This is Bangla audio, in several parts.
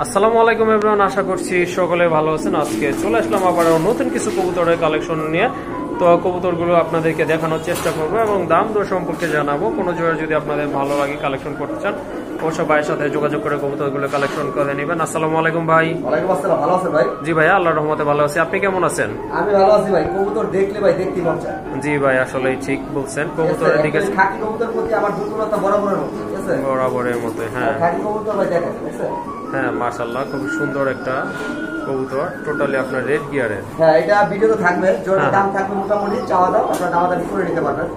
আসসালামু আলাইকুম এভরিওয়ান, আশা করছি সকলে ভালো আছেন। আজকে চলে আসলাম আবার নতুন কিছু কবুতরের কালেকশন নিয়ে। তো কবুতরগুলো আপনাদেরকে দেখানোর চেষ্টা করবো এবং দাম দর সম্পর্কে জানাবো। কোনো জোড়া যদি আপনাদের ভালো লাগে কালেকশন করতে চান অবশ্যই ভাইয়ের সাথে যোগাযোগ করে কবুতরগুলো কালেকশন করে নেবেন। আসসালামু আলাইকুম ভাই। ওয়ালাইকুম আসসালাম। ভালো আছেন ভাই? জি ভাই, আল্লাহর রহমতে ভালো আছি। আপনি কেমন আছেন? আমি ভালো আছি ভাই। কবুতর দেখলে ভাই দেখতে মন চায়। জি ভাই, আসলে ঠিক বলছেন। কবুতরের দিকে খাকি কবুতর প্রতি আমার দুর্বলতা বরাবরের মতো, ঠিক আছে? বরাবরের মতো, হ্যাঁ। খাকি কবুতর ভাই দেখেন, ঠিক আছে? হ্যাঁ মাশাআল্লাহ, খুব সুন্দর একটা কবুতর, টোটালি আপনার রেড গিয়ারের। হ্যাঁ, এটা ভিডিওতে থাকবে। জোড়ার দাম থাকবে মোটামুটি চাওয়া দাম, আপনারা দামাদামি করে নিতে পারবেন।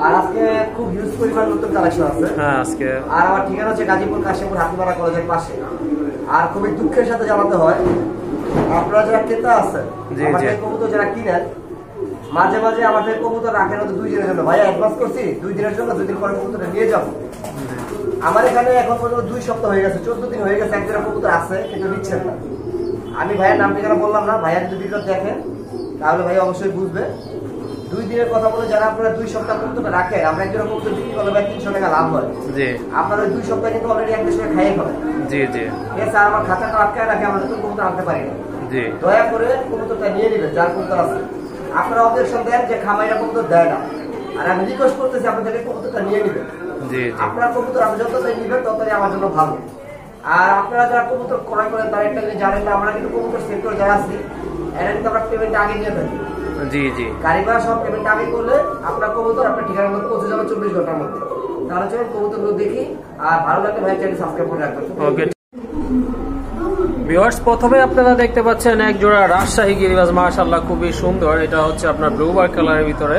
আর আজকে খুব হিউজ পরিমাণ নতুন কালেকশন আছে। হ্যাঁ আজকে। আর আমার ঠিকানা হচ্ছে গাজীপুর কাশিমপুর হাতিপাড়া কলেজের পাশে। আর খুবই দুঃখের সাথে জানাতে হয়, আপনারা যারা ক্রেতা আছেন, আমাদের কবুতর যারা কিনেন, মাঝে মাঝে আমাদের কবুতর রাখেন হয়তো 2 দিনের জন্য। ভাইয়া অ্যাডভান্স করছি 2 দিনের জন্য, 2 দিন পরে কবুতরটা নিয়ে যাবো। আমার এখানে এখন পর্যন্ত 2 সপ্তাহ হয়ে গেছে, 14 দিন হয়ে গেছে, একজনের কবুতর আছে কিন্তু নিচ্ছেন না। আমি ভাইয়ের নাম ঠিকানা বললাম না, ভাইয়া যদি ভিডিও দেখেন তাহলে ভাই অবশ্যই বুঝবে। 2 দিনের কথা বলে যারা আপনারা 2 সপ্তাহ কবুতরটা রাখেন, আমরা একজনের কবুতর বিক্রি করলে ভাই 300 টাকা লাভ হয়। জি। আপনারা 2 সপ্তাহ কিন্তু অলরেডি এক দেশে খাইয়ে ফেলেন। জি জি। এছাড়া আমার খাঁচাটা আটকায় রাখে, আমরা নতুন কবুতর আনতে পারি না। জি। দয়া করে কবুতরটা নিয়ে নেবেন যার কবুতর আছে। আপনারা অবজেকশন দেন যে খামাইরা কবুতর দেয় না, আর আমি রিকোয়েস্ট করতেছি আপনাদেরকে কবুতরটা নিয়ে নেবেন। জি। আপনারা কবুতর আপনি যতটাই নেবেন ততটাই আমার জন্য ভালো। আর আপনারা যারা কবুতর ক্রয় করেন তারা একটা জিনিস জানেন না, আমরা কিন্তু কবুতর সেক্টর যারা আছি এরা কিন্তু আমরা পেমেন্ট আগে নিয়ে থাকি। জি জি। গাড়ি ভাড়া সব পেমেন্ট আগে করলে আপনার কবুতর আপনার ঠিকানার মধ্যে পৌঁছে যাবে 24 ঘন্টার মধ্যে। তাহলে চলুন কবুতরগুলো দেখি, আর ভালো লাগলে ভাই চ্যানেল সাবস্ক্রাইব করে রাখবেন। ওকে ভিউয়ার্স, প্রথমে আপনারা দেখতে পাচ্ছেন এক জোড়া রাজশাহী গিরিবাজ, মাশাআল্লাহ খুবই সুন্দর। এটা হচ্ছে আপনার ব্লু বার কালারের ভিতরে,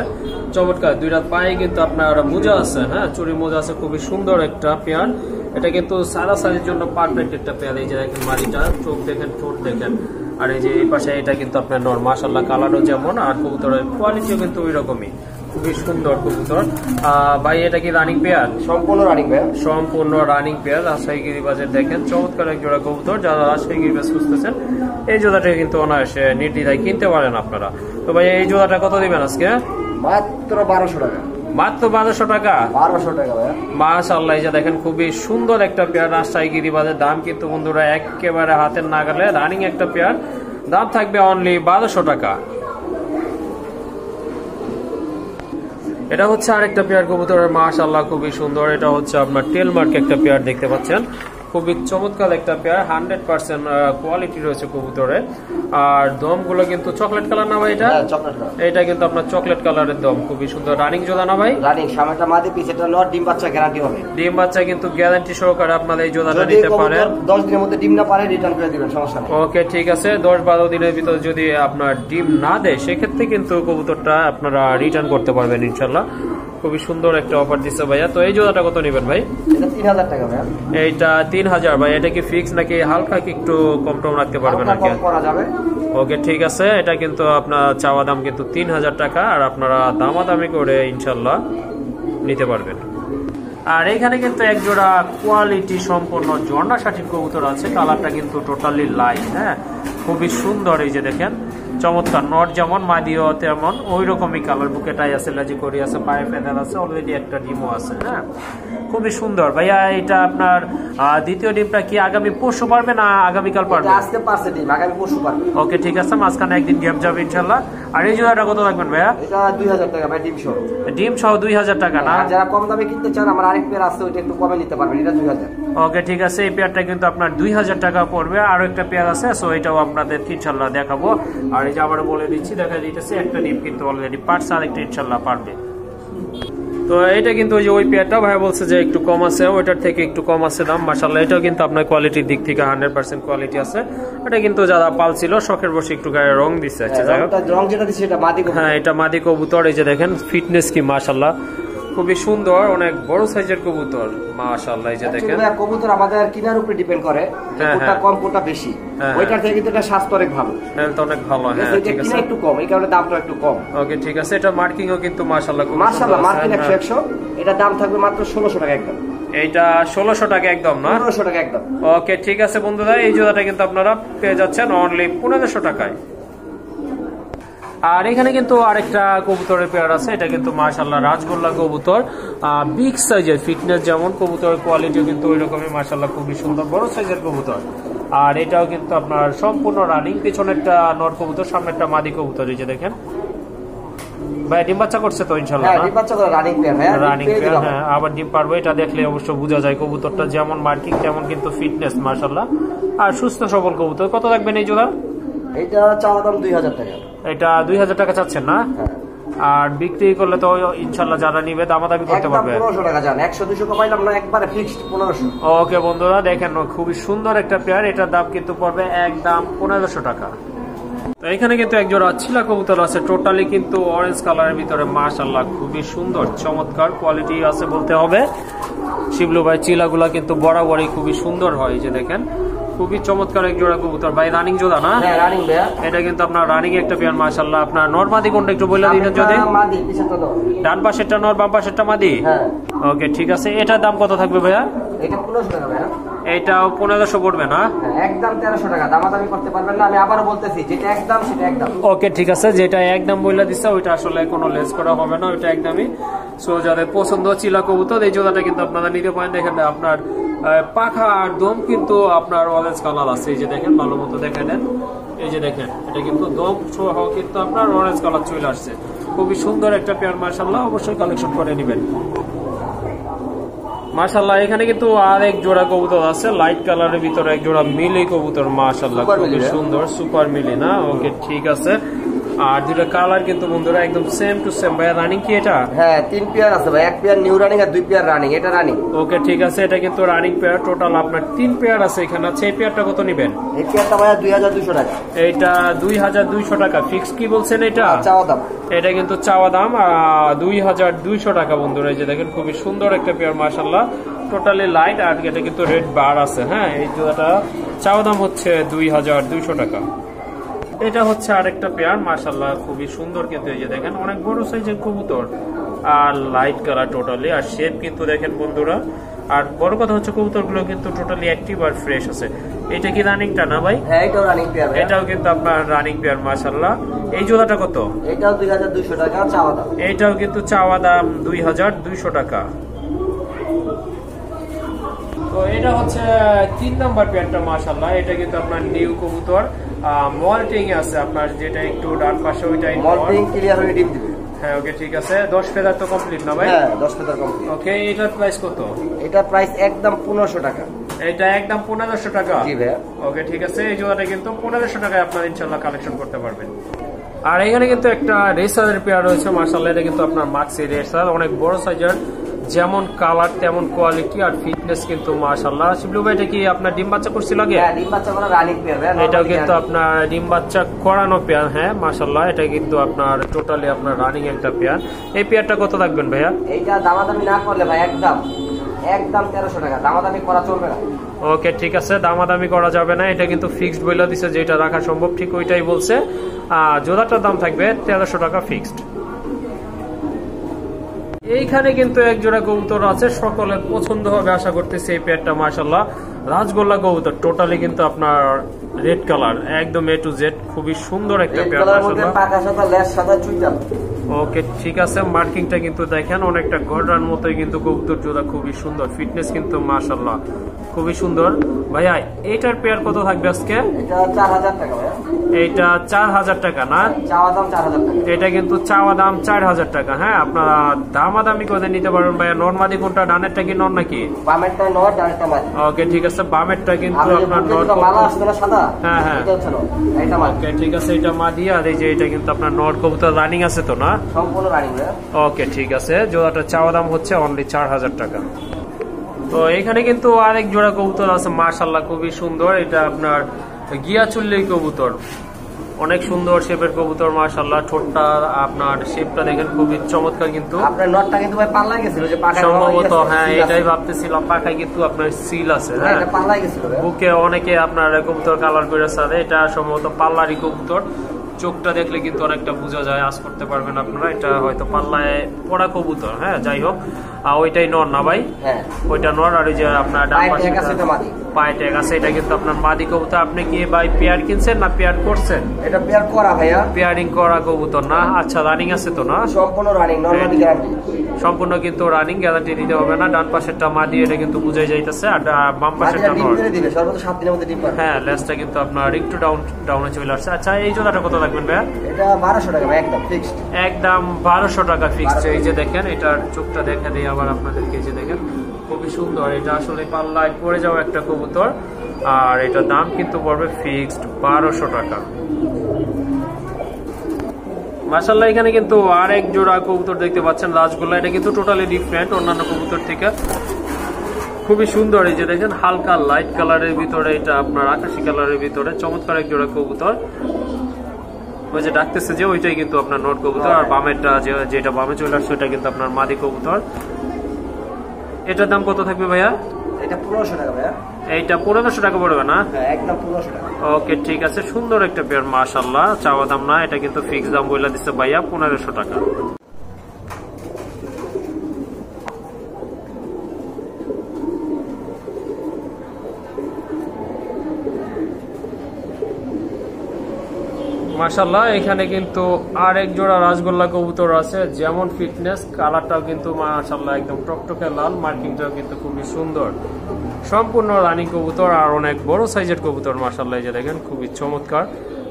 চমৎকার। 2টা পায়ে কিন্তু আপনার মোজা আছে, হ্যাঁ চুরি মোজা আছে, খুবই সুন্দর একটা পেয়ার। এটা কিন্তু সারা সারির জন্য পারফেক্ট একটা পেয়ার। এই যে দেখেন মারিটা, চোখ দেখেন, ঠোঁট দেখেন, আর এই যে এই পাশে এটা কিন্তু আপনার নর, মাশাআল্লাহ কালারও যেমন, আর কবুতরের কোয়ালিটিও কিন্তু ওই রকমই, খুবই সুন্দর কবুতর। ভাই এটা কি রানিং পেয়ার? সম্পূর্ণ রানিং পেয়ার। সম্পূর্ণ রানিং পেয়ার। রাজশাহী গিরিবাজের দেখেন চমৎকার এক জোড়া কবুতর। যারা রাজশাহী গিরিবাজ খুঁজতেছেন এই জোড়াটা কিন্তু অনায়াসে নির্দ্বিধায় কিনতে পারেন আপনারা। তো ভাই এই জোড়াটা কত দিবেন আজকে? মাত্র 1200 টাকা। মাত্র 1200 টাকা? 1200 টাকা ভাই। মাশাআল্লাহ, এই যে দেখেন খুবই সুন্দর একটা পেয়ার রাজশাহী গিরিবাজের। দাম কিন্তু বন্ধুরা একেবারে হাতের নাগালে, রানিং একটা পেয়ার। দাম থাকবে অনলি 1200 টাকা। এটা হচ্ছে আরেকটা পেয়ার কবুতরের, মাশাআল্লাহ খুবই সুন্দর। এটা হচ্ছে আপনার টেল মার্ক একটা পেয়ার দেখতে পাচ্ছেন, খুবই চমৎকার একটা পেয়ার। 100% কোয়ালিটি রয়েছে কবুতরের। আর দমগুলো কিন্তু চকলেট কালার না ভাই? এটা কিন্তু আপনার চকলেট কালারের দম, খুবই সুন্দর। রানিং জোড়া না ভাই? রানিং, সামনেটা মাদি, পিছেটা নর। ডিম বাচ্চা গ্যারান্টি হবে। ডিম বাচ্চা কিন্তু গ্যারান্টি সহকারে আপনারা এই জোড়াটা নিতে পারেন। 10 দিনের মধ্যে ডিম না পারে রিটার্ন করে দিবেন, সমস্যা নেই। ওকে ঠিক আছে। 10-12 দিনের ভিতর যদি আপনার ডিম না দেয় সেক্ষেত্রে কিন্তু কবুতরটা আপনারা রিটার্ন করতে পারবেন ইনশাআল্লাহ। খুবই সুন্দর একটা অফার দিচ্ছে ভাইয়া। তো এই জোড়াটা কত নেবেন ভাই? এটা 3000 টাকা ভাই। এইটা 3000 ভাই। এটা কি ফিক্স নাকি হালকা কি একটু কম টম রাখতে পারবেন নাকি? করা যাবে। ওকে ঠিক আছে। এটা কিন্তু আপনার চাওয়া দাম কিন্তু 3000 টাকা, আর আপনারা দামাদামি করে ইনশাল্লাহ নিতে পারবেন। আর এখানে কিন্তু এক জোড়া কোয়ালিটি সম্পন্ন ঝর্ণা শাটির কবুতর আছে। কালারটা কিন্তু টোটালি লাইট, হ্যাঁ খুবই সুন্দর। এই যে দেখেন চমৎকার, নট যেমন মাদিও তেমন ওই রকমই কালার। বুকেটাই আছে, লাজি করি আছে, পায়ে ফেদার আছে, অলরেডি একটা ডিমও আছে, হ্যাঁ খুবই সুন্দর। ভাইয়া এটা আপনার দ্বিতীয় ডিমটা কি আগামী পরশু পারবে না আগামীকাল পারবে? আজকে পারছে ডিম, আগামী পরশু পারবে। ওকে ঠিক আছে, মাঝখানে একদিন গ্যাপ যাবে ইনশাআল্লাহ। আর এই জোড়াটা কত রাখবেন ভাইয়া? এটা 2000 টাকা ভাই, ডিম সহ। ডিম সহ 2000 টাকা না? যারা কম দামে কিনতে চান আমার আরেক পেয়ার আছে, ওইটা একটু কমে নিতে পারবেন, এটা 2000। ওকে ঠিক আছে, এই পেয়ারটা কিন্তু আপনার 2000 টাকা পড়বে। আরো একটা পেয়ার আছে, সো এটাও আপনাদের ইনশাআল্লাহ দেখাবো। আর এই যে আবার বলে দিচ্ছি, দেখা যাইতেছে একটা ডিম কিন্তু অলরেডি পারছে, আরেকটা ইনশাআল্লাহ পারবে। তো এটা কিন্তু ওই পেয়ারটা ভাই বলছে যে একটু কম আছে, ওইটার থেকে একটু কম আছে দাম। মাশাআল্লাহ এটাও কিন্তু আপনার কোয়ালিটির দিক থেকে 100% কোয়ালিটি আছে। এটা কিন্তু যারা পালছিল শখের বসে একটু গায়ে রং দিচ্ছে। আচ্ছা যাই হোক, রং যেটা দিচ্ছে এটা মাদি কবুতর। হ্যাঁ এটা মাদি কবুতর। এই যে দেখেন ফিটনেস কি মাশাআল্লাহ, খুবই সুন্দর, অনেক বড় সাইজের কবুতর মাশাআল্লাহ। এই যে দেখেন কবুতর আমাদের কিনার উপরে ডিপেন্ড করে, কোনটা কম কোনটা বেশি। ওইটার থেকে কিন্তু এটা স্বাস্থ্য অনেক ভালো, হেলথ অনেক ভালো। হ্যাঁ ঠিক আছে, একটু কম, এই কারণে দামটা একটু কম। ওকে ঠিক আছে। এটা মার্কিংও কিন্তু মাশাআল্লাহ খুব মাশাআল্লাহ, মার্কিং 100 এটা দাম থাকবে মাত্র 1600 টাকা একদম। এইটা 1600 টাকা একদম না? 1500 টাকা একদম। ওকে ঠিক আছে বন্ধুরা, এই জোড়াটা কিন্তু আপনারা পেয়ে যাচ্ছেন অনলি 1500 টাকায়। আর এখানে কিন্তু আরেকটা কবুতরের পেয়ার আছে, এটা কিন্তু মাশাআল্লাহ রাজগোল্লা কবুতর, বিগ সাইজের, ফিটনেস যেমন কবুতরের কোয়ালিটিও কিন্তু ওই রকমই মাশাআল্লাহ খুবই সুন্দর বড় সাইজের কবুতর। আর এটাও কিন্তু আপনার সম্পূর্ণ রানিং, পিছনেরটা নর কবুতর, সামনেরটা মাদি কবুতর। এই যে দেখেন ভাই ডিম বাচ্চা করছে তো ইনশাআল্লাহ? হ্যাঁ ডিম বাচ্চা করে রানিং পেয়ার। রানিং পেয়ার, হ্যাঁ আবার ডিম পারবে, এটা দেখলে অবশ্য বোঝা যায় কবুতরটা যেমন মার্কিং তেমন কিন্তু ফিটনেস মাশাআল্লাহ, আর সুস্থ সবল কবুতর। কত লাগবেন এই জোড়া? এটা চাওয়া দাম 2000 টাকা। এটা 2000 টাকা চাচ্ছেন না? আর বিক্রি করলে তো ইনশাআল্লাহ যারা নিবে দামাদামি করতে পারবে। 1500 টাকা জান, 100 200 কমাইলাম না, একবারে ফিক্সড 1500। ওকে বন্ধুরা দেখেন খুবই সুন্দর একটা পেয়ার, এটার দাম কিন্তু পড়বে একদম 1500 টাকা। তো এখানে কিন্তু এক জোড়া চিলা কবুতর আছে, টোটালি কিন্তু অরেঞ্জ কালারের ভিতরে মাশাআল্লাহ খুবই সুন্দর চমৎকার কোয়ালিটি আছে বলতে হবে। শিবলু ভাই চিলাগুলা কিন্তু বরাবরই খুবই সুন্দর হয়, এই যে দেখেন খুবই চমৎকার এক জোড়া কবুতর। ভাই রানিং জোড়া না? হ্যাঁ রানিং ভাইয়া। এটা কিন্তু আপনার রানিং একটা পেয়ার মাশাআল্লাহ। আপনার নর মাদি কোনটা একটু বলে দিন যদি। মাদি পিছনটা নর, ডান পাশেরটা নর বাম পাশেরটা মাদি। হ্যাঁ ওকে ঠিক আছে। এটার দাম কত থাকবে ভাইয়া? এটা 1500 টাকা ভাইয়া। এইটাও 1500 পড়বে না? একদম 1300 টাকা, দামাদামি করতে পারবেন না, আমি আবারও বলতেছি যেটা একদম সেটা একদম। ওকে ঠিক আছে, যেটা একদম বইলা দিচ্ছে ওইটা আসলে কোনো লেস করা হবে না, ওইটা একদমই। সো যাদের পছন্দ চিলা কবুতর এই জোড়াটা কিন্তু আপনারা নিতে পারেন। দেখেন আপনার পাখা আর দম কিন্তু আপনার অরেঞ্জ কালার আছে, এই যে দেখেন ভালো মতো দেখে নেন, এই যে দেখেন এটা কিন্তু দম সহ কিন্তু আপনার অরেঞ্জ কালার চলে আসছে। খুবই সুন্দর একটা পেয়ার মাশাআল্লাহ, অবশ্যই কালেকশন করে নেবেন মাশাআল্লাহ। এখানে কিন্তু আর এক জোড়া কবুতর আছে লাইট কালারের ভিতরে, এক জোড়া মিলি কবুতর মাশাআল্লাহ খুবই সুন্দর, সুপার মিলি না? ওকে ঠিক আছে। আর দুটো কালার কিন্তু বন্ধুরা একদম সেম টু সেম। ভাই রানিং কি এটা? হ্যাঁ 3 পেয়ার আছে ভাই, 1 পেয়ার নিউ রানিং আর 2 পেয়ার রানিং। এটা রানিং। ওকে ঠিক আছে, এটা কিন্তু রানিং পেয়ার, টোটাল আপনার 3 পেয়ার আছে এখানে আছে। এই পেয়ারটা কত নেবেন? এই পেয়ারটা ভাই 2200 টাকা। এইটা 2200 টাকা ফিক্স কি বলছেন? এটা চাওয়া দাম। এটা কিন্তু চাওয়া দাম 2200 টাকা বন্ধুরা। এই যে দেখেন খুবই সুন্দর একটা পেয়ার মাশাআল্লাহ, টোটালি লাইট, আর এটা কিন্তু রেড বার আছে। হ্যাঁ এই জোড়াটা চাওয়া দাম হচ্ছে 2200 টাকা। এটা হচ্ছে আরেকটা পেয়ার মাশাআল্লাহ খুবই সুন্দর, কিন্তু এই যে দেখেন অনেক বড় সাইজের কবুতর আর লাইট কালার টোটালি, আর শেপ কিন্তু দেখেন বন্ধুরা। আর বড় কথা হচ্ছে কবুতরগুলো কিন্তু টোটালি অ্যাক্টিভ আর ফ্রেশ আছে। এটা কি রানিংটা না ভাই? হ্যাঁ এটাও রানিং পেয়ার। এটাও কিন্তু আপনার রানিং পেয়ার মাশাআল্লাহ। এই জোড়াটা কত? এটাও 2200 টাকা চাওয়া দাম। এটাও কিন্তু চাওয়া দাম 2200 টাকা। তো এটা হচ্ছে 3 নাম্বার পেয়ারটা মাশাআল্লাহ। এটা কিন্তু আপনার নিউ কবুতর, মল্টিং আছে আপনার, যেটা একটু ডান পাশে ওইটাই মল্টিং ক্লিয়ার হয়ে ডিম দিবে। হ্যাঁ ওকে ঠিক আছে। 10 ফেদার তো কমপ্লিট না ভাই? হ্যাঁ 10 ফেদার কমপ্লিট। ওকে এটার প্রাইস কত? এটা প্রাইস একদম 1500 টাকা। এটা একদম 1500 টাকা? জি ভাইয়া। ওকে ঠিক আছে, এই জোড়াটা কিন্তু 1500 টাকায় আপনারা ইনশাআল্লাহ কালেকশন করতে পারবেন। আর এখানে কিন্তু একটা রেসারের পেয়ার রয়েছে মাশাআল্লাহ। এটা কিন্তু আপনার মাক্সি রেসার, অনেক বড় সাইজের, যেমন কালার তেমন কোয়ালিটি আর ফিটনেস কিন্তু মাশাআল্লাহ। শিবলু ভাই এটা কি আপনার ডিম বাচ্চা করছিল আগে? হ্যাঁ ডিম বাচ্চা করা রানিং পেয়ার ভাই। এটাও কিন্তু আপনার ডিম বাচ্চা করানো পেয়ার। হ্যাঁ মাশাআল্লাহ এটা কিন্তু আপনার টোটালি আপনার রানিং একটা পেয়ার। এই পেয়ারটা কত রাখবেন ভাইয়া? এইটা দামাদামি না করলে ভাই একদম 1300 টাকা, দামাদামি করা চলবে না। ওকে ঠিক আছে, দামাদামি করা যাবে না, এটা কিন্তু ফিক্সড বলে দিছে, যেটা রাখা সম্ভব ঠিক ওইটাই বলছে। জোড়াটার দাম থাকবে 1300 টাকা ফিক্সড। এইখানে কিন্তু এক জোড়া কবুতর আছে, সকলের পছন্দ হবে আশা করতেছি এই পেয়ারটা মাশাআল্লাহ। রাজগোল্লা কবুতর, টোটালি কিন্তু আপনার রেড কালার, একদম এ টু জেড, খুবই সুন্দর একটা পেয়ার মাশাআল্লাহ। পাকা সাদা লেজ সাদা চুইটাল। ওকে ঠিক আছে, মার্কিংটা কিন্তু দেখেন অনেকটা গড়ার মতোই কিন্তু কবুতর জোড়া, খুবই সুন্দর, ফিটনেস কিন্তু মাশাআল্লাহ খুবই সুন্দর। ভাইয়া এইটার পেয়ার কত থাকবে আজকে? এটা 4000 টাকা ভাইয়া। এইটা 4000 টাকা না? চাওয়া দাম 4000 টাকা। এটা কিন্তু চাওয়া দাম 4000 টাকা। হ্যাঁ আপনারা দামাদামি করে নিতে পারবেন ভাইয়া। নরমাদি কোনটা, ডানেরটা কি নর নাকি? বামেরটা নর, ডানেরটা মাদি। ওকে ঠিক আছে, বামেরটা কিন্তু আপনার নর। মালা আসছে না সাদা? হ্যাঁ হ্যাঁ এটা হচ্ছে নর, এটা মাদি। ওকে ঠিক আছে, এটা মাদি। আর এই যে এটা কিন্তু আপনার নর কবুতর রানিং আছে তো না? সম্পূর্ণ রানিং ভাইয়া। ওকে ঠিক আছে, জোড়াটা চাওয়া দাম হচ্ছে অনলি 4000 টাকা। তো এখানে কিন্তু আরেক জোড়া কবুতর আছে মাশাআল্লাহ খুবই সুন্দর। এটা আপনার গিয়া চুল্লি কবুতর, অনেক সুন্দর শেপের কবুতর মাশাআল্লাহ। ঠোঁটটা আপনার শেপটা দেখেন খুবই চমৎকার, কিন্তু আপনার নটটা কিন্তু ভাই পাল্লা গেছিল, যে পাখায় সম্ভবত। হ্যাঁ এটাই ভাবতেছিলাম, পাখায় কিন্তু আপনার সিল আছে। হ্যাঁ এটা পাল্লা গেছিল। বুকে অনেকে আপনার কবুতর কালার করে সাথে, এটা সম্ভবত পাল্লারি কবুতর। চোখটা দেখলে কিন্তু অনেকটা বোঝা যায়, আজ করতে পারবেন আপনারা, এটা হয়তো পাল্লায় পড়া কবুতর। হ্যাঁ যাই হোক, ওইটাই নর না ভাই? হ্যাঁ ওইটা নর। আর ওই যে আপনার ডান পাশে পায়ে ট্যাগ আছে। এটা কিন্তু আপনার মাদি কবুতর। আপনি কি ভাই পেয়ার কিনছেন না পেয়ার করছেন? এটা পেয়ার করা ভাইয়া, পেয়ারিং করা কবুতর না? আচ্ছা, রানিং আছে তো না? সম্পূর্ণ রানিং, নরমালি গ্যারান্টি সম্পূর্ণ কিন্তু রানিং, গ্যারান্টি দিতে হবে না। ডান পাশেরটা মাদি, এটা কিন্তু বুঝাই যাইতেছে, আর বাম পাশেরটা নর। দিবে সর্বোচ্চ 7 দিনের মধ্যে ডিম পাবে। হ্যাঁ, লেজটা কিন্তু আপনার একটু ডাউনে চলে আসছে। আচ্ছা, এই জোড়াটা কত লাগবে ভাই? এটা 1200 টাকা ভাই, একদম ফিক্সড, একদম 1200 টাকা ফিক্সড। এই যে দেখেন, এটার চোখটা দেখে দিই আবার আপনাদেরকে। এই যে দেখেন, খুবই সুন্দর। এটা আসলে পাল্লায় পড়ে যাওয়া একটা কবুতর, আর এটার দাম কিন্তু পড়বে ফিক্সড 1200 টাকা। মাশাআল্লাহ, এখানে কিন্তু আর এক জোড়া কবুতর দেখতে পাচ্ছেন, রাজগোল্লা। এটা কিন্তু টোটালি ডিফারেন্ট অন্যান্য কবুতর থেকে, খুবই সুন্দর। এই যে দেখেন, হালকা লাইট কালারের ভিতরে, এটা আপনার আকাশি কালারের ভিতরে চমৎকার এক জোড়া কবুতর। ওই যে ডাকতেছে যে, ওইটাই কিন্তু আপনার নট কবুতর, আর বামেরটা যেটা বামে চলে আসছে ওটা কিন্তু আপনার মাদি কবুতর। এটার দাম কত থাকবে ভাইয়া? এটা 1500 টাকা ভাইয়া। এইটা 1500 টাকা পড়বে না? হ্যাঁ, একদম 1500 টাকা। ওকে, ঠিক আছে। সুন্দর একটা পেয়ার, মাশাআল্লাহ। চাওয়া দাম না, এটা কিন্তু ফিক্স দাম বলে দিচ্ছে ভাইয়া 1500 টাকা। মাশাআল্লাহ, এখানে কিন্তু আর এক জোড়া রাজগোল্লা কবুতর আছে। যেমন ফিটনেস, কালারটাও কিন্তু মাশাআল্লাহ একদম টকটকে লাল, মার্কিংটাও কিন্তু খুবই সুন্দর। সম্পূর্ণ রানিং কবুতর, আর অনেক বড় সাইজের কবুতর। মাশাআল্লাহ, এই যে দেখেন, খুবই চমৎকার।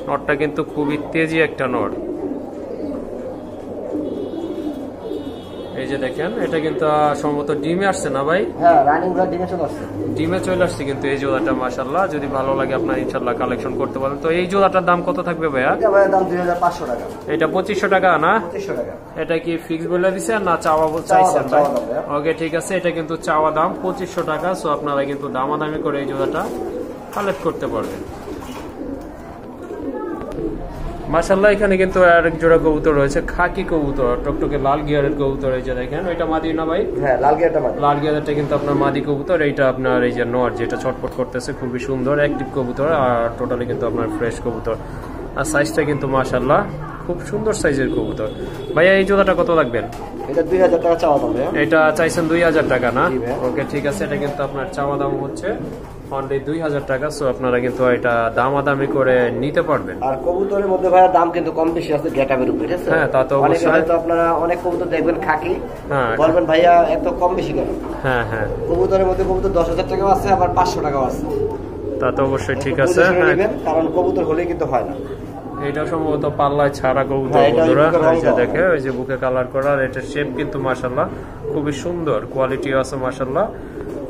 নটটা কিন্তু খুবই তেজি একটা নট। এই যে দেখেন, এটা কিন্তু সম্ভবত ডিমে আসছে না ভাই? হ্যাঁ, রানিং গুলো ডিমে চলে আসছে। ডিমে চলে আসছে কিন্তু এই জোড়াটা। মাশাআল্লাহ, যদি ভালো লাগে আপনার ইনশাআল্লাহ কালেকশন করতে পারেন। তো এই জোড়াটার দাম কত থাকবে ভাইয়া? এটা ভাইয়া দাম 2500 টাকা। এটা 2500 টাকা না? 2500 টাকা। এটা কি ফিক্স বলে দিছেন না চাওয়া চাইছেন ভাই? ওকে, ঠিক আছে। এটা কিন্তু চাওয়া দাম 2500 টাকা। সো আপনারা কিন্তু দামাদামি করে এই জোড়াটা কালেক্ট করতে পারবেন। মাশাআল্লাহ, এখানে কিন্তু আরেক জোড়া কবুতর রয়েছে, খাকি কবুতর, টকটকে লাল গিয়ারের কবুতর। এই যে দেখেন, ওইটা মাদি না ভাই? হ্যাঁ, লাল গিয়ারটা মাদি। লাল গিয়ারটা কিন্তু আপনার মাদি কবুতর। এইটা আপনার এই যে নর, যেটা ছটফট করতেছে, খুবই সুন্দর অ্যাক্টিভ কবুতর, আর টোটালি কিন্তু আপনার ফ্রেশ কবুতর। আর সাইজটা কিন্তু মাশাআল্লাহ খুব সুন্দর সাইজের কবুতর। ভাইয়া, এই জোড়াটা কত লাগবেন? এটা 2000 টাকা চাওয়া দাম ভাইয়া। এটা চাইছেন 2000 টাকা না? ওকে, ঠিক আছে। এটা কিন্তু আপনার চাওয়া দাম হচ্ছে অনলি 2000 টাকা। সো আপনারা কিন্তু এটা দামাদামি করে নিতে পারবেন। আর কবুতরের মধ্যে ভাইয়া দাম কিন্তু কম বেশি আছে গেটআপের উপরে, ঠিক আছে? হ্যাঁ, তা তো অবশ্যই। হয়তো আপনারা অনেক কবুতর দেখবেন খাকি, হ্যাঁ, বলবেন ভাইয়া এত কম বেশি কেন? হ্যাঁ হ্যাঁ, কবুতরের মধ্যে কবুতর 10000 টাকাও আছে, আবার 500 টাকাও আছে। তা তো অবশ্যই ঠিক আছে। হ্যাঁ, কারণ কবুতর হলেই কিন্তু হয় না। এটা সম্ভবত পাল্লায় ছাড়া কবুতর বন্ধুরা। এই যে দেখে, ওই যে বুকে কালার করা, এটা শেপ কিন্তু মাশাআল্লাহ খুবই সুন্দর, কোয়ালিটিও আছে মাশাআল্লাহ।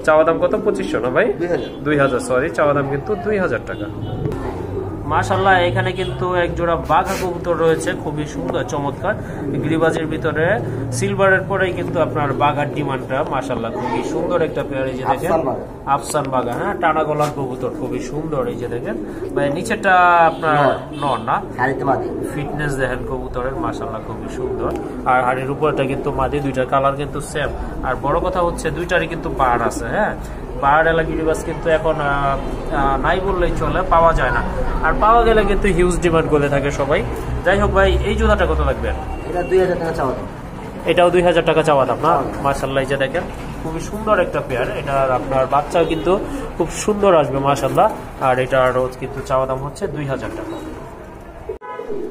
চাওয়া দাম কত? 2500 না ভাই? 2000, সরি, চাওয়া দাম কিন্তু 2000 টাকা। মাশাআল্লাহ, এখানে কিন্তু এক জোড়া বাঘা কবুতর রয়েছে, খুবই সুন্দর চমৎকার। গ্রিবাজের ভিতরে সিলভারের পরেই কিন্তু আপনার বাঘার ডিমান্ডটা মাশাআল্লাহ খুবই সুন্দর একটা পেয়ার। এই যে দেখেন, আফসান বাঘা। হ্যাঁ, টানা গলার কবুতর, খুবই সুন্দর। এই যে দেখেন ভাই, নিচেটা আপনার নর না? ফিটনেস দেখেন কবুতরের, মাশাআল্লাহ খুবই সুন্দর। আর হাড়ির উপরটা কিন্তু মাদি, দুইটার কালার কিন্তু সেম। আর বড় কথা হচ্ছে দুইটারই কিন্তু পাহাড় আছে। হ্যাঁ, পাহাড় এলাকা গিরিবাজ কিন্তু এখন নাই বললেই চলে, পাওয়া যায় না। আর পাওয়া গেলে কিন্তু হিউজ ডিমান্ড করে থাকে সবাই। যাই হোক ভাই, এই জোড়াটা কত লাগবে? এটা 2000 টাকা চাওয়া দাম। এটাও 2000 টাকা চাওয়া দাম না? মাশাআল্লাহ, এই যে দেখেন, খুবই সুন্দর একটা পেয়ার। এটার আপনার বাচ্চাও কিন্তু খুব সুন্দর আসবে মাশাআল্লাহ। আর এটার রোজ কিন্তু চাওয়া দাম হচ্ছে 2000 টাকা।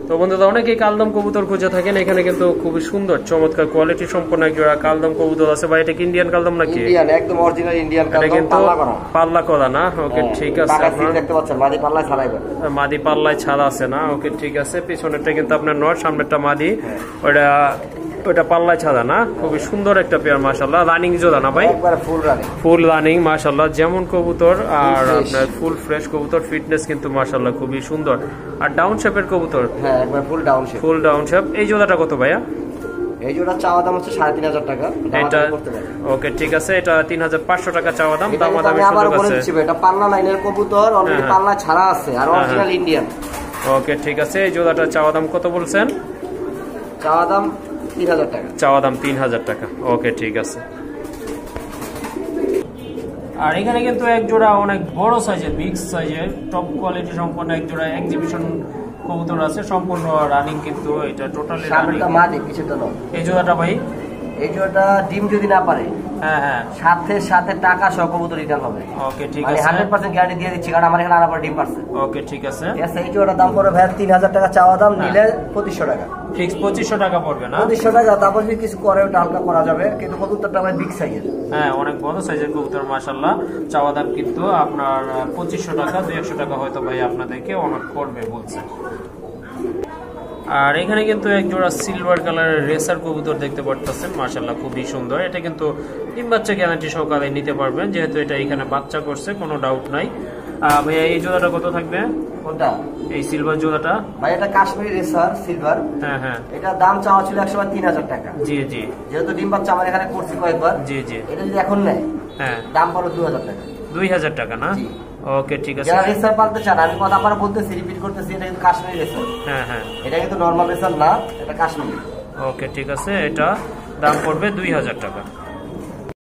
তো বন্ধুরা, অনেকেই কালদম কবুতর খুঁজে থাকেন। এখানে কিন্তু খুবই সুন্দর চমৎকার কোয়ালিটি সম্পন্ন এক জোড়া কালদম কবুতর আছে। ভাই, এটা কি ইন্ডিয়ান কালদম নাকি? ইন্ডিয়ান, একদম অরিজিনাল ইন্ডিয়ান কালদম, কিন্তু পাল্লা করা না? ওকে, ঠিক আছে। আপনারা দেখতে পাচ্ছেন মাদি পাল্লায় ছাড়াইবে, মাদি পাল্লায় ছাড়া আছে না? ওকে, ঠিক আছে। পিছনেরটা কিন্তু আপনার নর, সামনেরটা মাদি, ওটা পাল্লায় ছাড়া না? খুবই সুন্দর একটা পেয়ার মাশাআল্লাহ। রানিং জোড়া না ভাই? একবারে ফুল রানিং, ফুল রানিং মাশাআল্লাহ। যেমন কবুতর, আর আপনার ফুল ফ্রেশ কবুতর, ফিটনেস কিন্তু মাশাআল্লাহ খুবই সুন্দর। আর ডাউন শেপের কবুতর। হ্যাঁ, একবার ফুল ডাউন শেপ। ফুল ডাউন শেপ। এই জোড়াটা কত ভাইয়া? এই জোড়া চাওয়া দাম হচ্ছে 3500 টাকা। এটা ওকে, ঠিক আছে। এটা 3500 টাকা চাওয়া দাম। দামাদামি আবার সুযোগ বলে আছে। দিচ্ছি, এটা পাল্লা লাইনের কবুতর, অলরেডি পাল্লা ছাড়া আছে, আর অরিজিনাল ইন্ডিয়ান। ওকে, ঠিক আছে। এই জোড়াটা চাওয়া দাম কত বলছেন? চাওয়া দাম 3000 টাকা। চাওয়া দাম 3000 টাকা। ওকে, ঠিক আছে। আর এখানে কিন্তু এক জোড়া অনেক বড় সাইজের, বিগ সাইজের, টপ কোয়ালিটি সম্পন্ন এক জোড়া এক্সিবিশন কবুতর আছে, সম্পূর্ণ রানিং কিন্তু। এটা টোটালি রানিং। মাদি, পিছেরটা নর। এই জোড়াটা ভাই? এই জোড়াটা ডিম যদি না পারে, হ্যাঁ হ্যাঁ, সাথে সাথে টাকা সহ কবুতর রিটার্ন হবে। ওকে ঠিক মানে আছে, 100% গ্যারান্টি দিয়ে দিচ্ছি, কারণ আমার এখানে আনাবার ডিম পারছে। ওকে ঠিক আছে। এই জোড়াটার দাম পড়বে ভাই 3000 টাকা চাওয়া দাম, নিলে 2500 টাকা ফিক্স 2500 টাকা পড়বে না? 2500 টাকা। তারপর যদি কিছু করে ওটা হালকা করা যাবে, কিন্তু কবুতরটা ভাই বিগ সাইজের। হ্যাঁ, অনেক বড় সাইজের কবুতর মাশাআল্লাহ। চাওয়া দাম কিন্তু আপনার 2500 টাকা, 200 টাকা হয়তো ভাই আপনাদেরকে অনার করবে বলছে। আর এখানে কিন্তু এক জোড়া সিলভার কালারের রেসার কবুতর দেখতে পারতেছেন, মাশাআল্লাহ খুবই সুন্দর। এটা কিন্তু ডিম বাচ্চা গ্যারান্টি সহকারে নিতে পারবেন, যেহেতু এটা এখানে বাচ্চা করছে, কোনো ডাউট নাই। ভাইয়া এই জোড়াটা কত থাকবে? কোনটা? এই সিলভার জোড়াটা ভাই এটা কাশ্মীরি রেসার সিলভার। হ্যাঁ হ্যাঁ, এটা দাম চাওয়া ছিল 3000 টাকা। জি জি, যেহেতু ডিম বাচ্চা আমার এখানে করছি কয়েকবার। জি জি, এটা যদি এখন নেয়, হ্যাঁ, দাম পড়ো 2000 টাকা। 2000 টাকা না? জি। ওকে ঠিক আছে। যারা রেসার পালতে চান, আমি কথা আপনারা বলতেছি, রিপিট করতেছি, এটা কিন্তু কাশ্মীরি রেসার। হ্যাঁ হ্যাঁ, এটা কিন্তু নরমাল রেসার না, এটা কাশ্মীরি। ওকে ঠিক আছে। এটা দাম পড়বে 2000 টাকা।